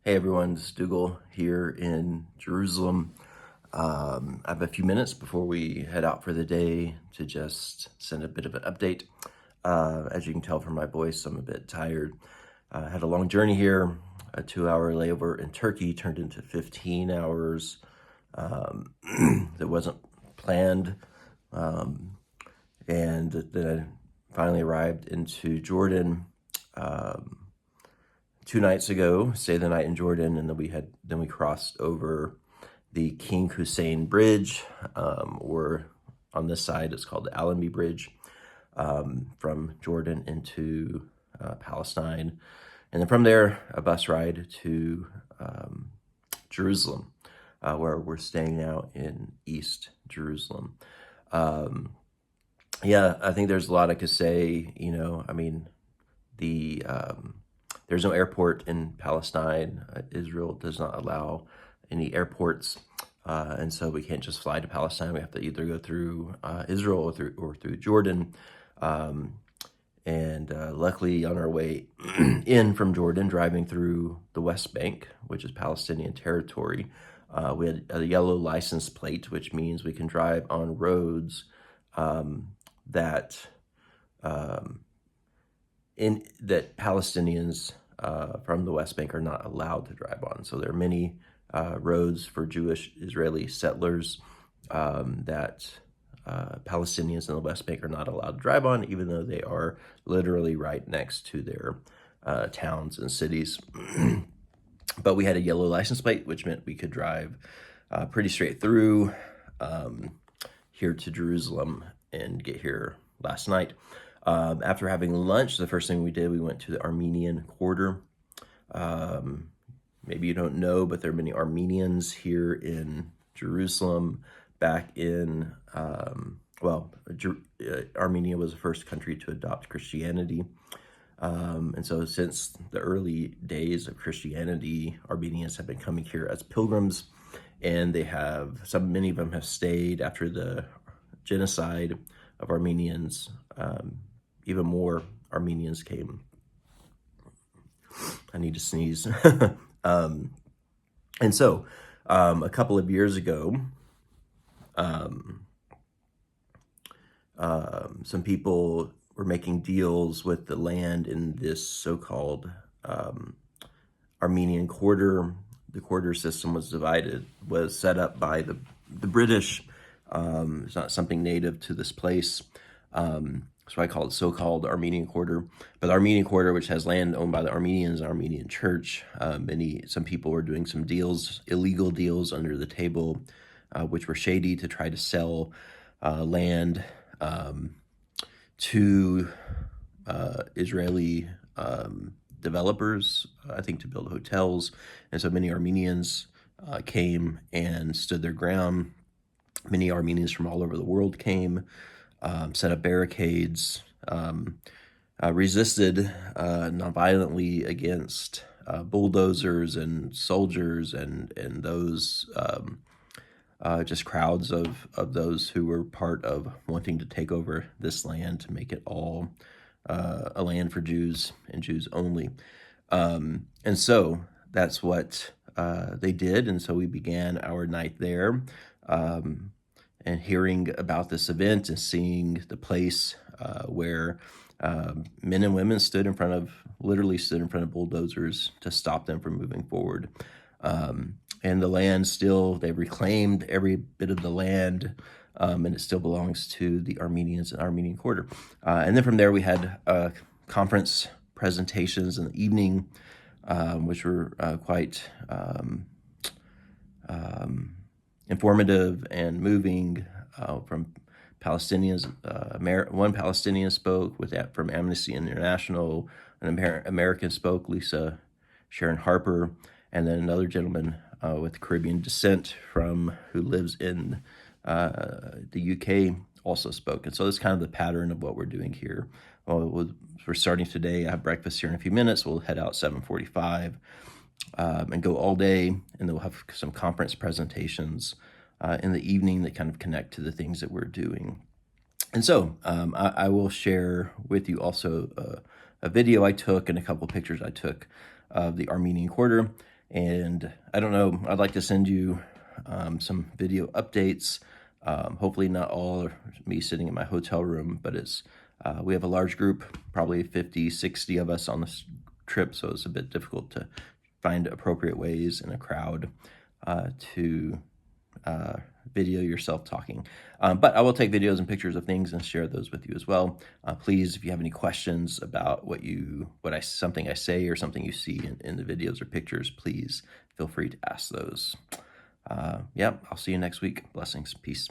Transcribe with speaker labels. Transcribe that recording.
Speaker 1: Hey everyone, this is Dougal here in Jerusalem. I have a few minutes before we head out for the day to just send a bit of an update. As you can tell from my voice, I'm a bit tired. I had a long journey here. A 2-hour layover in Turkey turned into 15 hours. That wasn't planned. And then I finally arrived into Jordan 2 nights ago, stayed the night in Jordan, and then we crossed over the King Hussein Bridge, or on this side it's called the Allenby Bridge, from Jordan into Palestine, and then from there a bus ride to Jerusalem, where we're staying now in East Jerusalem. Yeah, I think there's a lot I could say. There's no airport in Palestine. Israel does not allow any airports, and so we can't just fly to Palestine. We have to either go through Israel or through Jordan. And luckily, on our way in from Jordan, driving through the West Bank, which is Palestinian territory, we had a yellow license plate, which means we can drive on roads that Palestinians from the West Bank are not allowed to drive on. So there are many roads for Jewish Israeli settlers that Palestinians in the West Bank are not allowed to drive on, even though they are literally right next to their towns and cities. But we had a yellow license plate, which meant we could drive pretty straight through here to Jerusalem and get here last night. After having lunch, the first thing we did, we went to the Armenian Quarter. Maybe you don't know, but there are many Armenians here in Jerusalem. Back in, Armenia was the first country to adopt Christianity. And so since the early days of Christianity, Armenians have been coming here as pilgrims, and many of them have stayed after the genocide of Armenians. Even more Armenians came. I need to sneeze. And so a couple of years ago, some people were making deals with the land in this so-called Armenian quarter. The quarter system was set up by the British. It's not something native to this place. So I call it so-called Armenian Quarter. But the Armenian Quarter, which has land owned by the Armenians, Armenian Church, some people were doing some deals, illegal deals under the table, which were shady, to try to sell land to Israeli developers, I think, to build hotels. And so many Armenians came and stood their ground. Many Armenians from all over the world came, set up barricades, resisted nonviolently against bulldozers and soldiers and those just crowds of those who were part of wanting to take over this land to make it all a land for Jews and Jews only. And so that's what they did. And so we began our night there, and hearing about this event and seeing the place where men and women literally stood in front of bulldozers to stop them from moving forward. And the land they've reclaimed every bit of the land, and it still belongs to the Armenians and Armenian Quarter. And then from there we had conference presentations in the evening, which were quite informative and moving, from Palestinians. One Palestinian spoke from Amnesty International. An American spoke, Lisa Sharon Harper, and then another gentleman with Caribbean descent who lives in the UK also spoke. And so that's kind of the pattern of what we're doing here. We're starting today. I have breakfast here in a few minutes. We'll head out 7:45. And go all day, and then we'll have some conference presentations in the evening that kind of connect to the things that we're doing. And so I will share with you also a video I took and a couple pictures I took of the Armenian Quarter. And I don't know, I'd like to send you some video updates. Hopefully not all me sitting in my hotel room, but we have a large group, probably 50, 60 of us on this trip, so it's a bit difficult to find appropriate ways in a crowd to video yourself talking. But I will take videos and pictures of things and share those with you as well. Please, if you have any questions about something I say or something you see in the videos or pictures, please feel free to ask those. Yeah, I'll see you next week. Blessings. Peace.